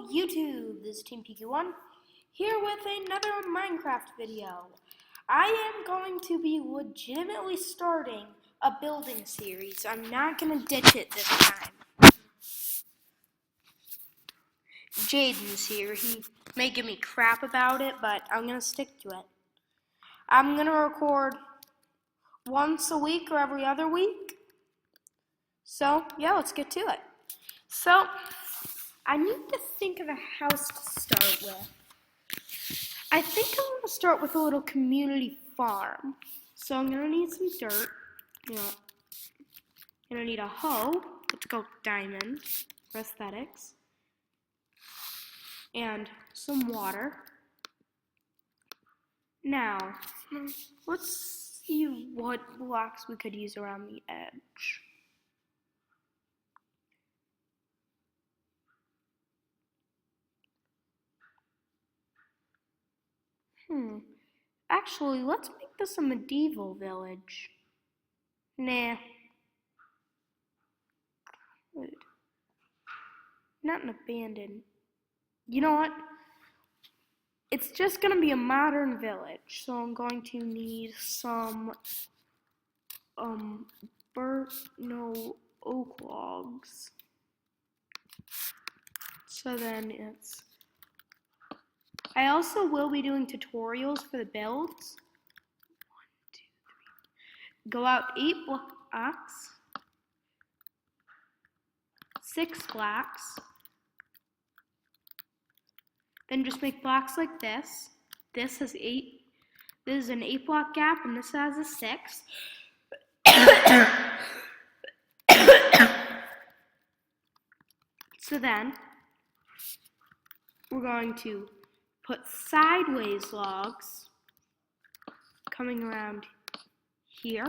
YouTube, this is Team PQ1 here with another Minecraft video. I am going to be legitimately starting a building series. I'm not going to ditch it this time. Jaden's here. He may give me crap about it, but I'm going to stick to it. I'm going to record once a week or every other week. So, yeah, let's get to it. So, I need to think of a house to start with. I think I'm going to start with a little community farm. So I'm going to need some dirt. I'm going to need a hoe. Let's go diamond for aesthetics. And some water. Now, let's see what blocks we could use around the edge. Actually, let's make this a medieval village. Nah. Good. Not an abandoned. You know what? It's just gonna be a modern village, so I'm going to need some oak logs. So then it's. I also will be doing tutorials for the builds. 1, 2, 3. Go out 8 blocks, 6 blocks. Then just make blocks like this. This has 8. This is an 8 block gap, and this has a 6. So then we're going to put sideways logs coming around here.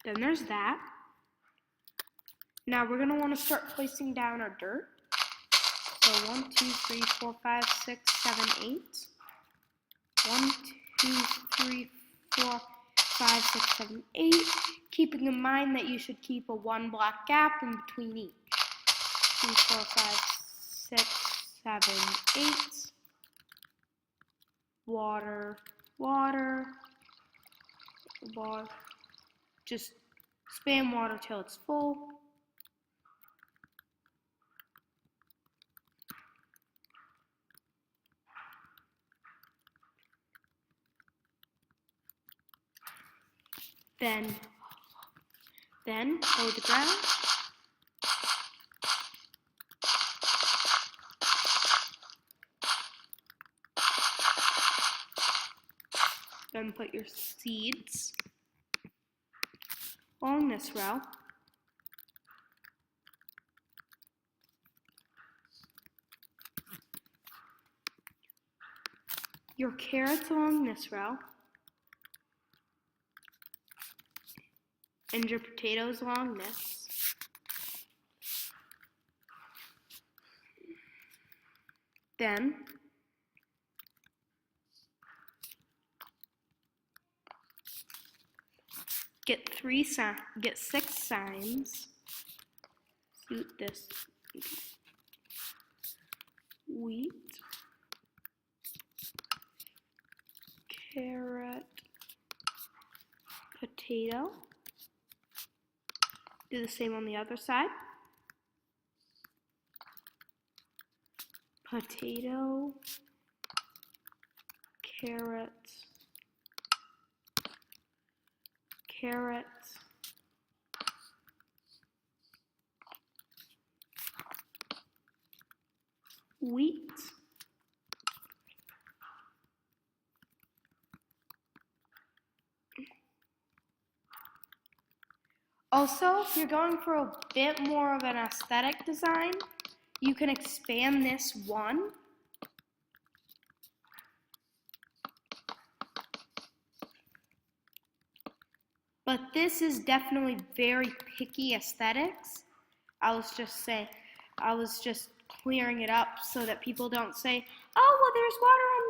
Then there's that. Now we're going to want to start placing down our dirt. So 1, 2, 3, 4, 5, 6, 7, 8. 1, 2, 3, 4, 5, 6, 7, 8. Keeping in mind that you should keep a 1 block gap in between each. 2, 4, 5, 6, 7, 8. Water, water, water. Just spam water till it's full. Then hoe the ground. Then put your seeds along this row. Your carrots along this row. And your potatoes along this. Then get 6 signs. Suit this wheat, carrot, potato. Do the same on the other side. Potato, carrot, carrot, wheat, also, if you're going for a bit more of an aesthetic design, you can expand this one. But this is definitely very picky aesthetics. I was just clearing it up so that people don't say, oh, well, there's water on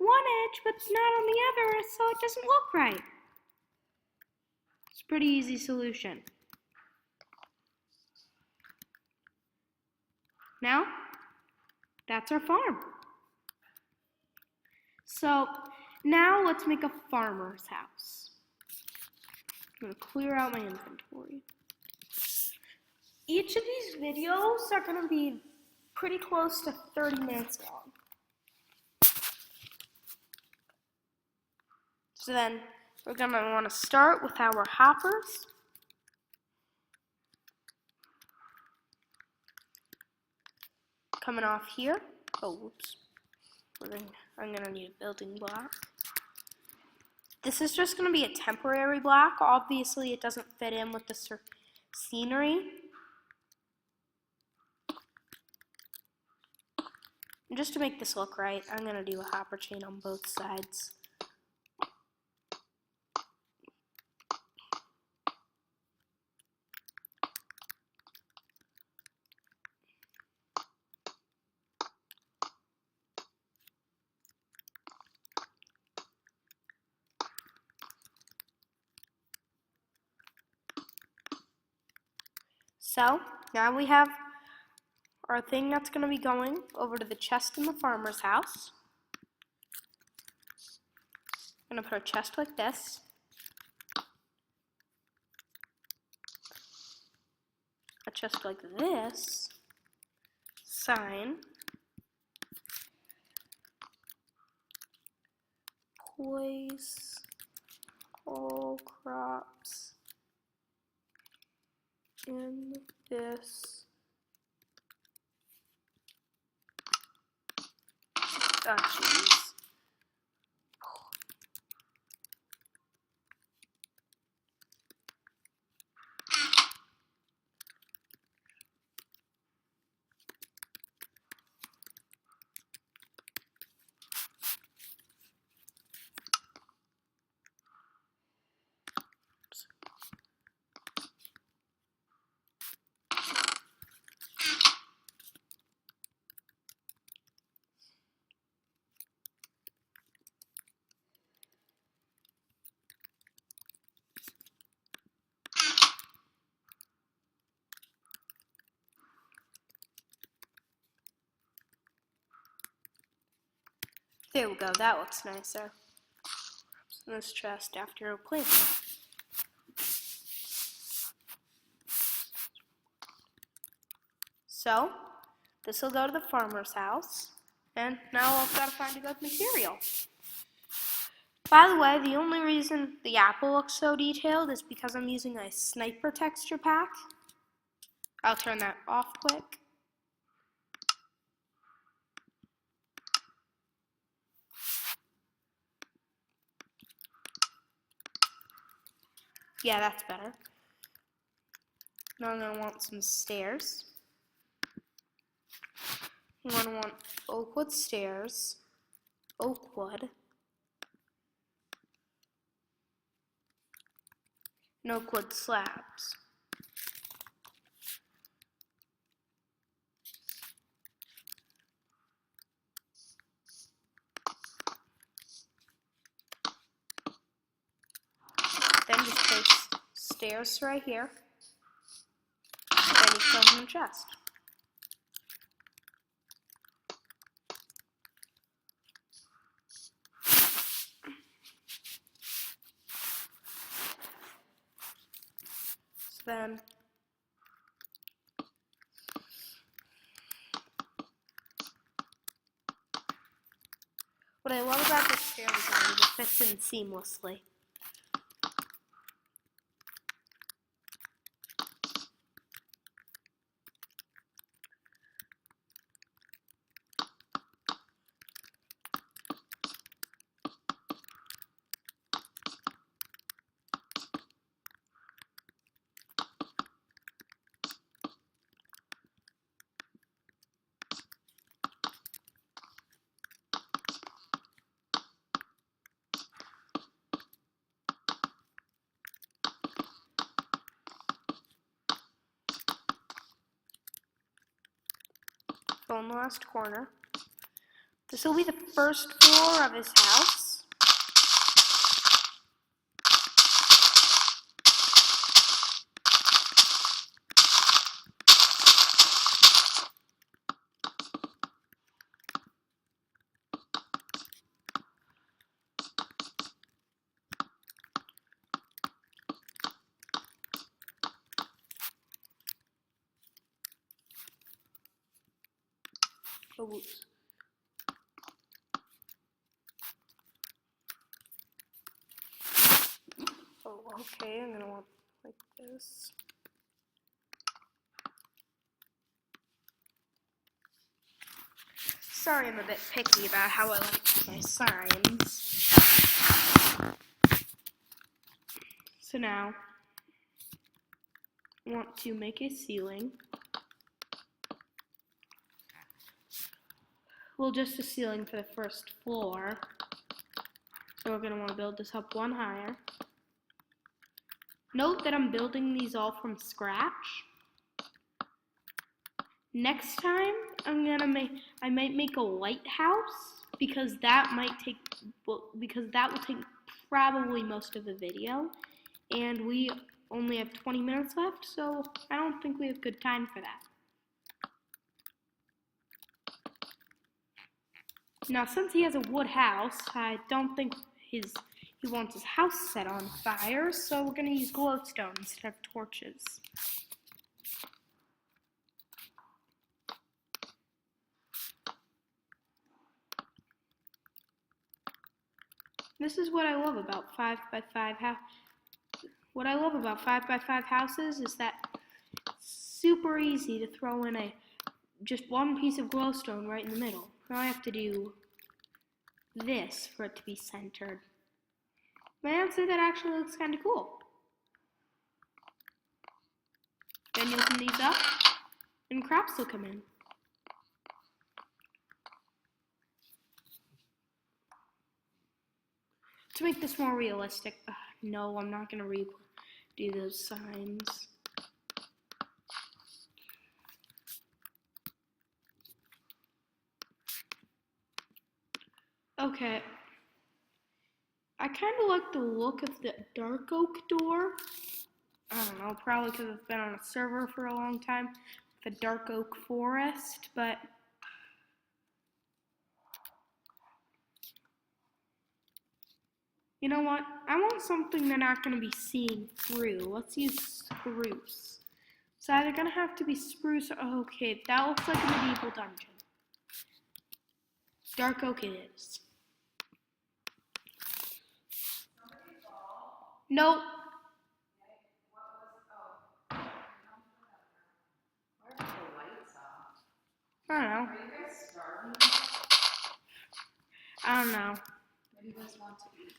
one edge, but it's not on the other, so it doesn't look right. It's a pretty easy solution. Now, that's our farm. So, now let's make a farmer's house. I'm going to clear out my inventory. Each of these videos are going to be pretty close to 30 minutes long. So then, we're going to want to start with our hoppers. Coming off here. Oh, whoops. I'm going to need a building block. This is just going to be a temporary block. Obviously, it doesn't fit in with the scenery. And just to make this look right, I'm going to do a hopper chain on both sides. So, now we have our thing that's going to be going over to the chest in the farmer's house. I'm going to put a chest like this. A chest like this. Sign. Place all crops in this. Oh, jeez. There we go, that looks nicer. This chest after a plant. So, this will go to the farmer's house, and now I've got to find a good material. By the way, the only reason the apple looks so detailed is because I'm using a sniper texture pack. I'll turn that off quick. Yeah, that's better. Now I'm going to want some stairs. I'm going to want oak wood stairs, oak wood, and oak wood slabs. Then just place stairs right here. Then you put them in the chest. So then what I love about this stair design is it fits in seamlessly. Go in the last corner. This will be the first floor of his house. Oh, okay, I'm gonna want like this. Sorry, I'm a bit picky about how I like my signs. So now, I want to make a ceiling. Well, just a ceiling for the first floor. So we're gonna want to build this up one higher. Note that I'm building these all from scratch. Next time, I might make a lighthouse because that will take probably most of the video, and we only have 20 minutes left, so I don't think we have good time for that. Now, since he has a wood house, I don't think he wants his house set on fire, so we're gonna use glowstone instead of torches. This is what I love about 5x5 house. What I love about 5x5 houses is that it's super easy to throw in just one piece of glowstone right in the middle. Now I have to do this for it to be centered. But I'd say that actually looks kind of cool. Then you open these up, and crops will come in. To make this more realistic, no, I'm not going to redo those signs. Okay. I kind of like the look of the dark oak door. I don't know, probably because it's been on a server for a long time. The dark oak forest, but you know what? I want something they're not going to be seeing through. Let's use spruce. It's either going to have to be spruce or... Okay, that looks like a medieval dungeon. Dark oak it is. Nope. I don't know. Are you guys starving? I don't know. What do you guys want to eat?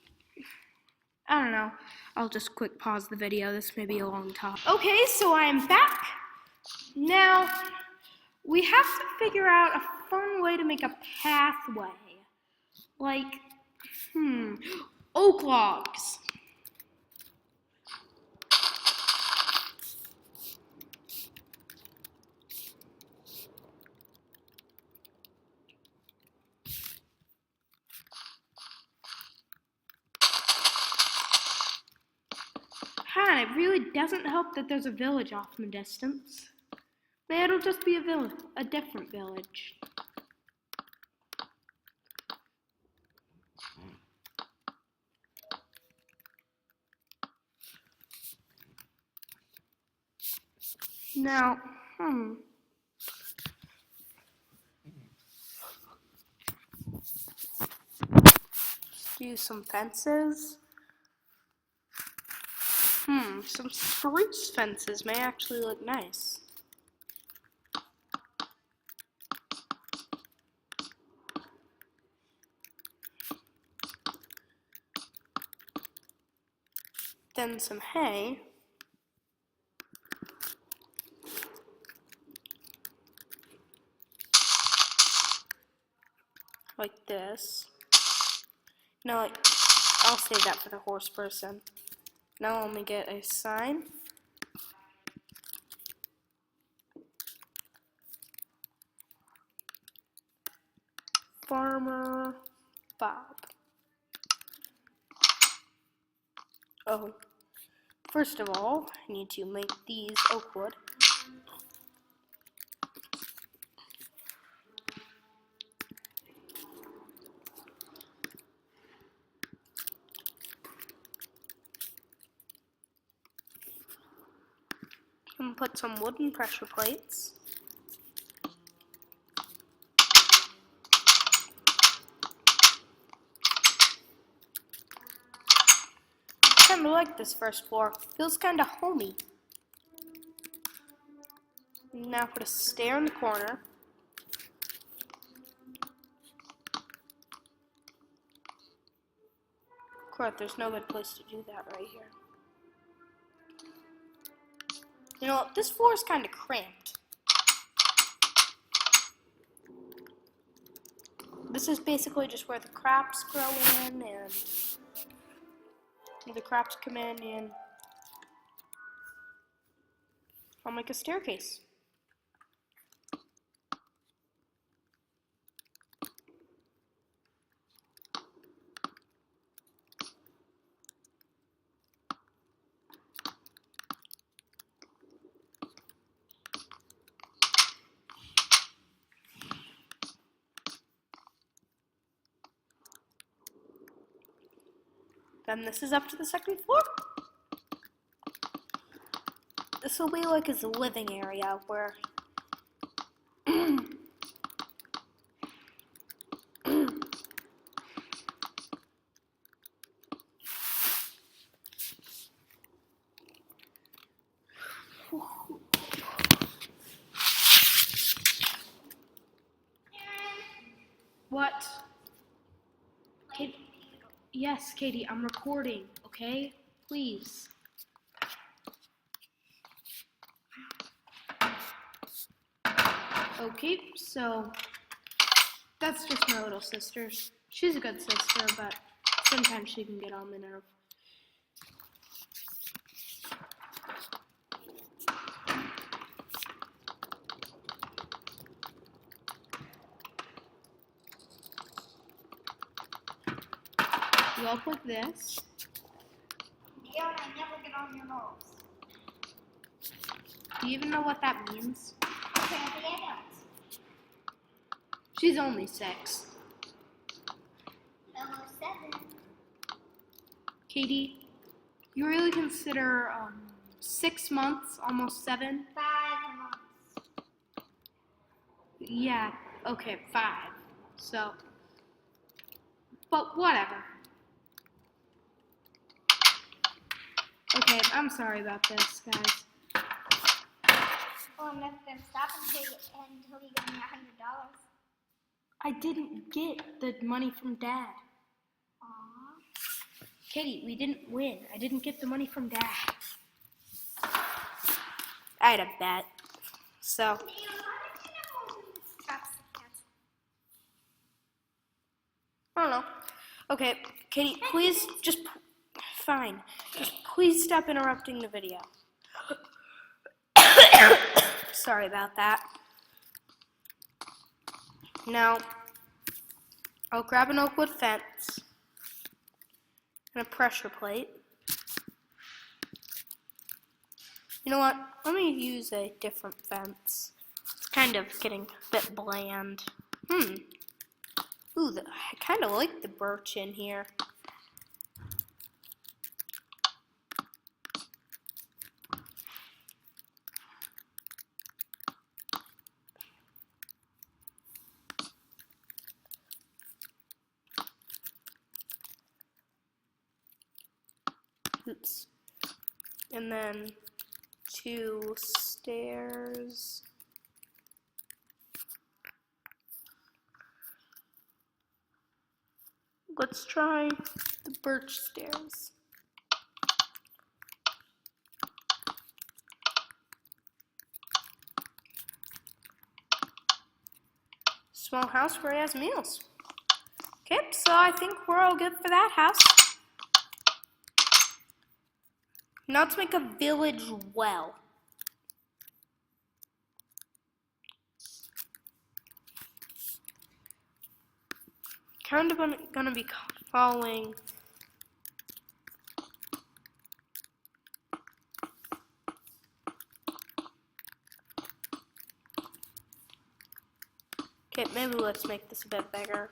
I don't know. I'll just quick pause the video. This may be a long talk. Okay, so I am back. Now, we have to figure out a fun way to make a pathway. Like, oak logs. And it really doesn't help that there's a village off in the distance. Maybe it'll just be a different village. Now, let's use some fences. Some spruce fences may actually look nice. Then some hay. Like this. No, I'll save that for the horse person. Now let me get a sign. Farmer Bob. Oh, first of all, I need to make these oak wood. I'm gonna put some wooden pressure plates. I kinda like this first floor. Feels kinda homey. Now put a stair in the corner. Crap, there's no good place to do that right here. You know, this floor is kind of cramped. This is basically just where the crops grow in, and the crops come in, and I'll make a staircase. Then this is up to the second floor. This will be like his living area where What? Yes, Katie, I'm recording, okay? Please. Okay, so that's just my little sister. She's a good sister, but sometimes she can get on my nerve. Go up like this. Yeah, I never get on your nose. Do you even know what that means? Okay, yes. She's only 6. Almost 7. Katie, you really consider 6 months, almost 7? 5 months. Yeah, okay, 5. So, but whatever. Okay, I'm sorry about this, guys. Well, I'm never gonna stop until you give me $100. I didn't get the money from Dad. Aww. Katie, we didn't win. I didn't get the money from Dad. I had a bet. So, I don't know. Okay, Katie, please just, fine. Just please stop interrupting the video. Sorry about that. Now, I'll grab an oak wood fence and a pressure plate. You know what? Let me use a different fence. It's kind of getting a bit bland. Ooh, I kind of like the birch in here. Oops. And then 2 stairs. Let's try the birch stairs. Small house where he has meals. Okay, so I think we're all good for that house. Now let's make a village well. kind of gonna be following okay, maybe let's make this a bit bigger.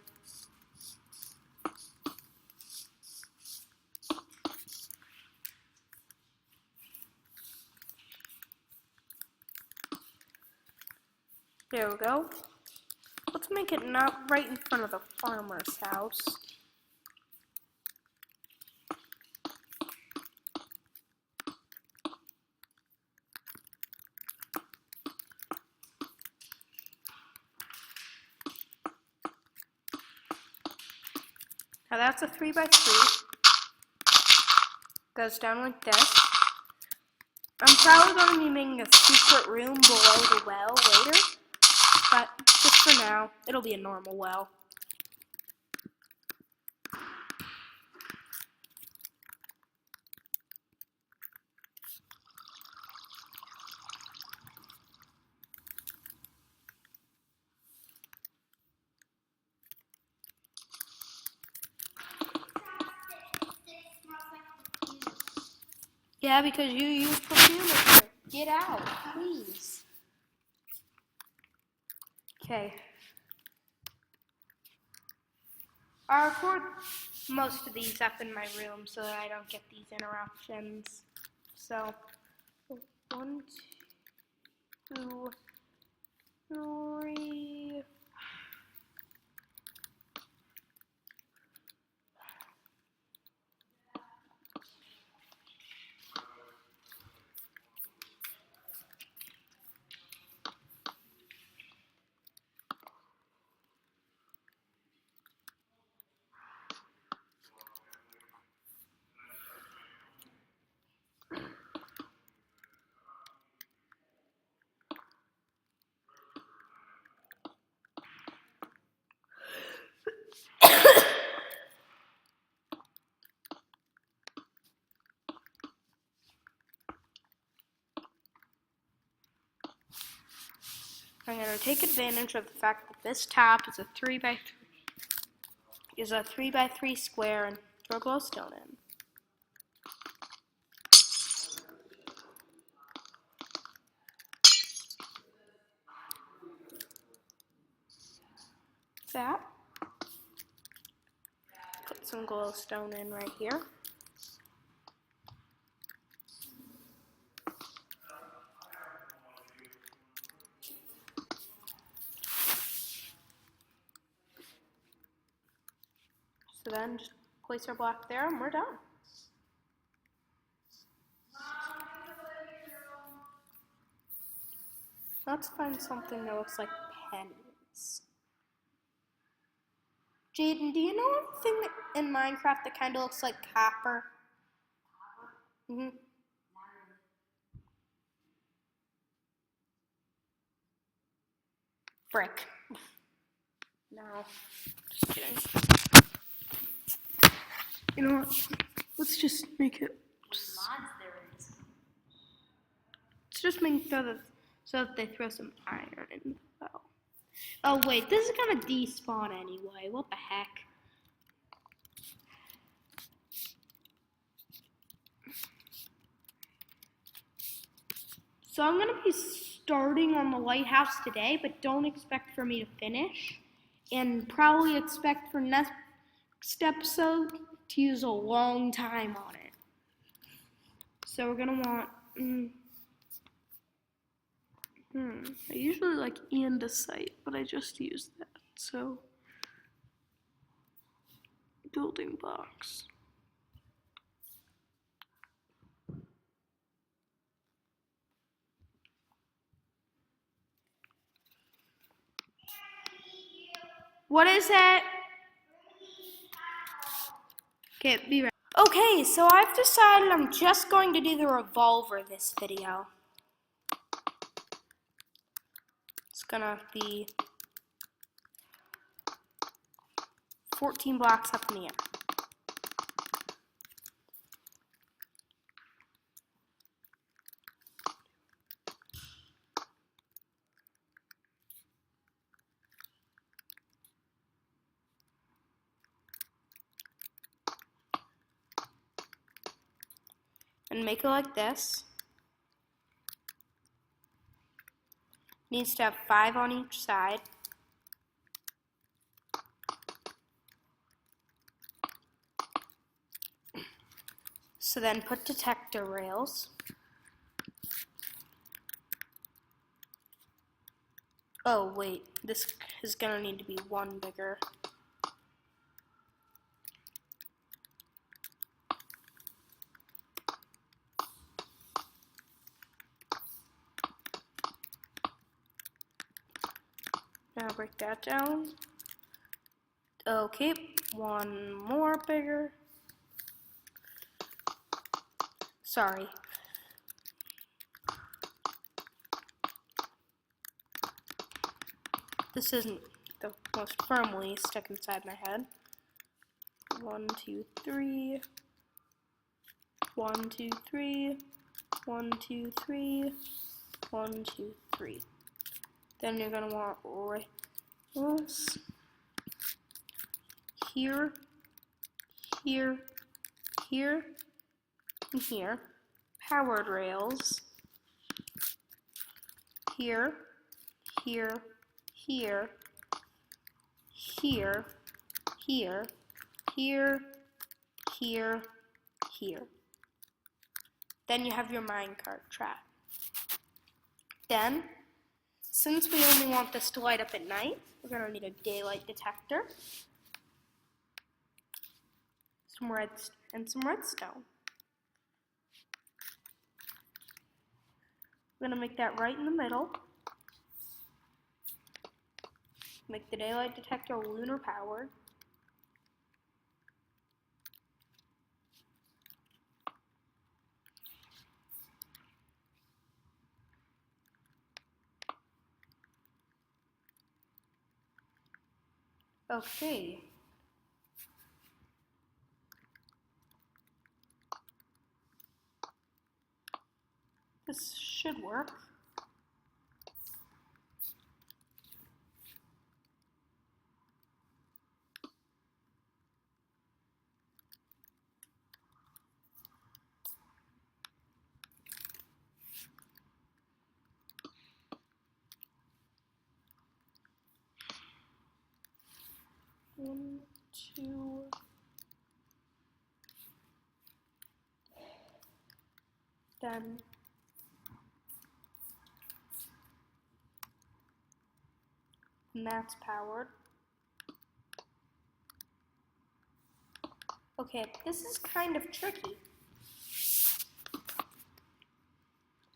There we go. Let's make it not right in front of the farmer's house. Now that's a 3x3. Goes down like this. I'm probably going to be making a secret room below the well later, but just for now, it'll be a normal well. Yeah, because you use perfume in here. Get out, please. Okay. I'll record most of these up in my room so that I don't get these interruptions. So, 1, 2, 3. I'm going to take advantage of the fact that this top is a 3x3 square and throw glowstone in. That. Put some glowstone in right here. So then just place our block there and we're done. Let's find something that looks like pennies. Jaden, do you know anything in Minecraft that kind of looks like copper? Mm-hmm. Brick. No, just kidding. You know what? Let's just make it. Let's just make so that they throw some iron in the well. Oh wait, this is gonna despawn anyway. What the heck? So I'm gonna be starting on the lighthouse today, but don't expect for me to finish. And probably expect for next episode to use a long time on it. So we're gonna want I usually like andesite, but I just used that. So building blocks. What is it? Okay, be right. Okay, so I've decided I'm just going to do the revolver this video. It's gonna be 14 blocks up in the air. and make it like this. Needs to have 5 on each side. So then put detector rails. Oh wait, this is gonna need to be 1 bigger. Now break that down. Okay, 1 more bigger. Sorry. This isn't the most firmly stuck inside my head. 1, 2, 3. 1, 2, 3. 1, 2, 3. 1, 2, 3. Then you're gonna want rails here, here, here, and here. Powered rails here, here, here, here, here, here, here, here. Then you have your minecart track. Then, since we only want this to light up at night, we're going to need a daylight detector, some redstone. We're going to make that right in the middle. Make the daylight detector lunar powered. Okay. This should work. One, two. Then and that's powered. Okay, this is kind of tricky.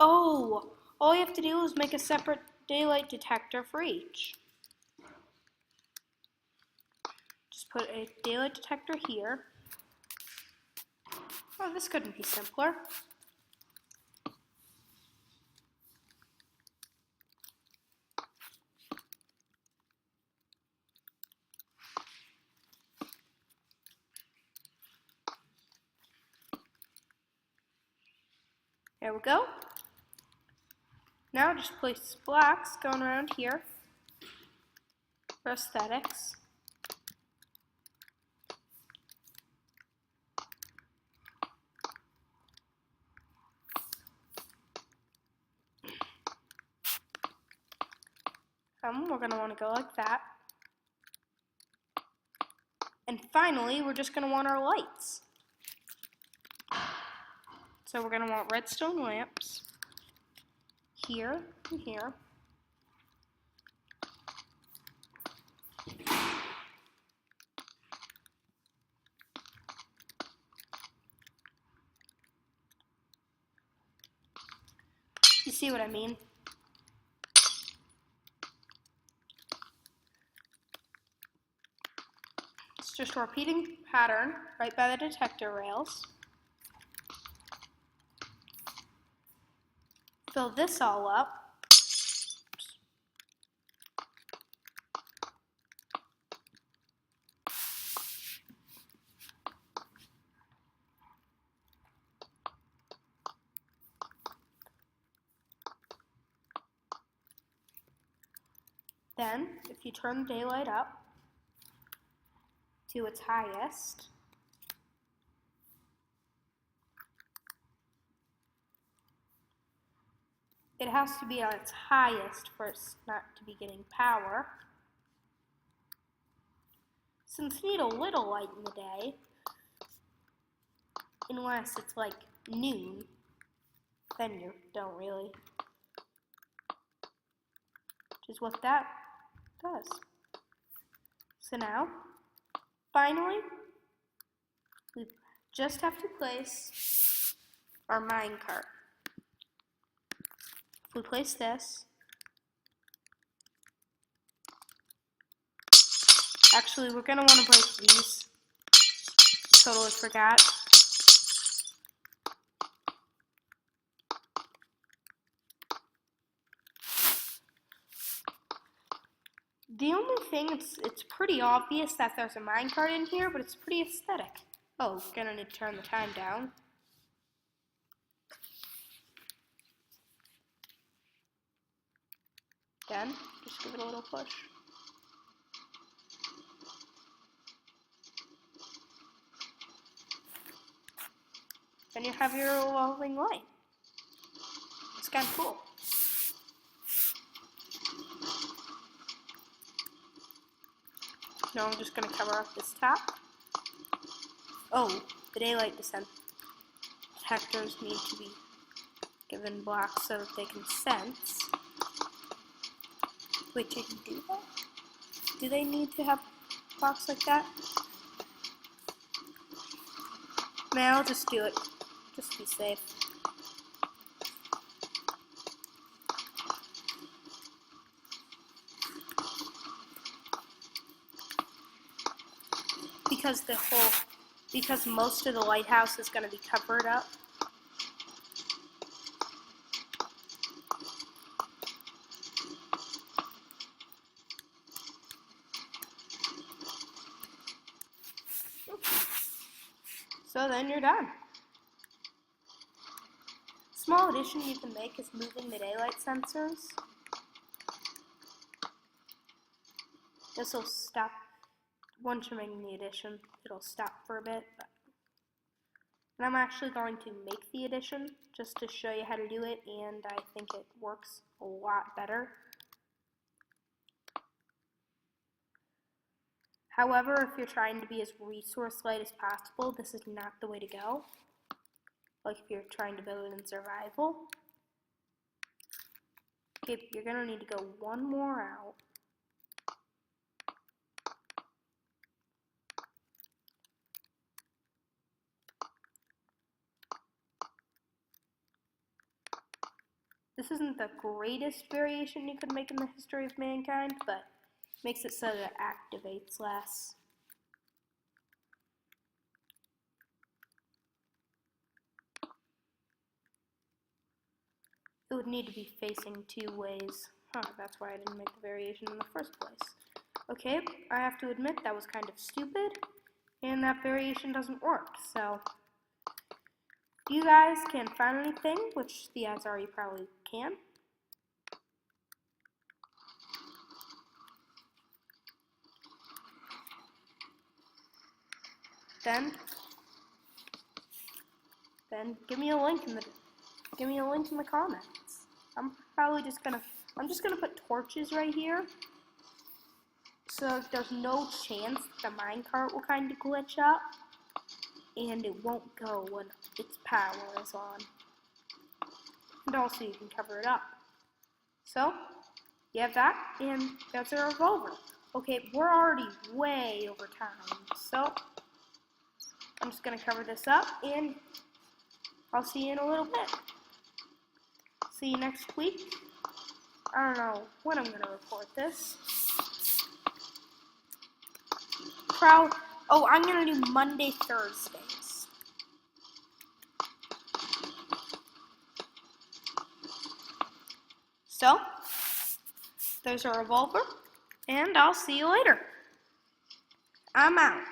Oh, all you have to do is make a separate daylight detector for each. Just put a daylight detector here. Oh, this couldn't be simpler. There we go. Now just place blocks going around here for aesthetics. We're going to want to go like that. And finally, we're just going to want our lights. So we're going to want redstone lamps here and here. You see what I mean? It's just a repeating pattern right by the detector rails. Fill this all up. Then, if you turn the daylight up to its highest, it has to be on its highest for it not to be getting power. Since you need a little light in the day, unless it's like noon, then you don't really. Which is what that does. So now, finally, we just have to place our minecart. If we place this, actually we're going to want to break these. Totally forgot. The only thing, it's pretty obvious that there's a minecart in here, but it's pretty aesthetic. Oh, gonna need to turn the time down. Then, just give it a little push. Then you have your evolving light. It's kind of cool. Now I'm just going to cover up this top. Oh, the daylight detectors need to be given blocks so that they can sense. Wait, you can do that? Do they need to have blocks like that? Nah, I'll just do it. Just to be safe. Because most of the lighthouse is going to be covered up. So then you're done. Small addition you can make is moving the daylight sensors. This will stop. Once you're making the addition, it'll stop for a bit. And I'm actually going to make the addition just to show you how to do it, and I think it works a lot better. However, if you're trying to be as resource light as possible, this is not the way to go. Like if you're trying to build it in survival. Okay, you're going to need to go one more out. This isn't the greatest variation you could make in the history of mankind, but makes it so that it activates less. It would need to be facing two ways. Huh, that's why I didn't make the variation in the first place. Okay, I have to admit that was kind of stupid, and that variation doesn't work, so if you guys can find anything, which the odds are you probably can, then give me a link in the comments. I'm just gonna put torches right here, so there's no chance the minecart will kind of glitch up, and it won't go when its power is on. And also you can cover it up. So, you have that, and that's a revolver. Okay, we're already way over time, so I'm just gonna cover this up, and I'll see you in a little bit. See you next week. I don't know when I'm gonna record this. I'm gonna do Monday, Thursdays. So, there's a revolver, and I'll see you later. I'm out.